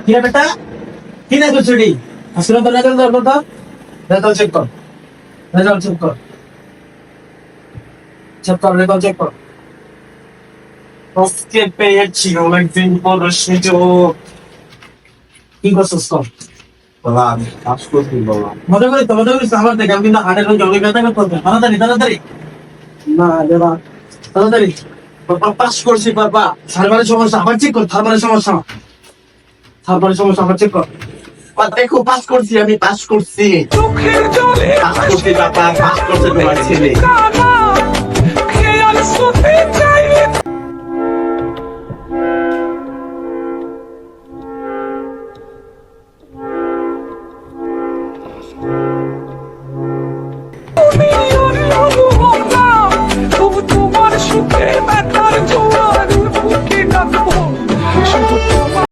কিরে বেটা, কি না করছো রে? আসলে তো রেজাল্ট দরকার তো, রেজাল্ট চেক কর, রেজাল্ট চেক কর, চেক কর, রেজাল্ট চেক কর। আজকে পেয়েছি অনেকদিন পর সুযোগ। কি করছিস কর? বাবা আমি কাজ করছি বাবা। মনে করিস আমার থেকে আমি কিন্তু হাটের জমি ব্যথা করতে তাড়াতাড়ি তাড়াতাড়ি না দেবা তাড়াতাড়ি বাবা পাস করছি বাবা। সার্ভারের সমস্যা আবার চেক কর, সার্ভারের সমস্যা, সার্ভারের সমস্যা আবার চেক কর। বাবা দেখো পাস করছি, আমি পাস করছি, পাস করছি বাবা, পাস করছে তোমার ছেলে।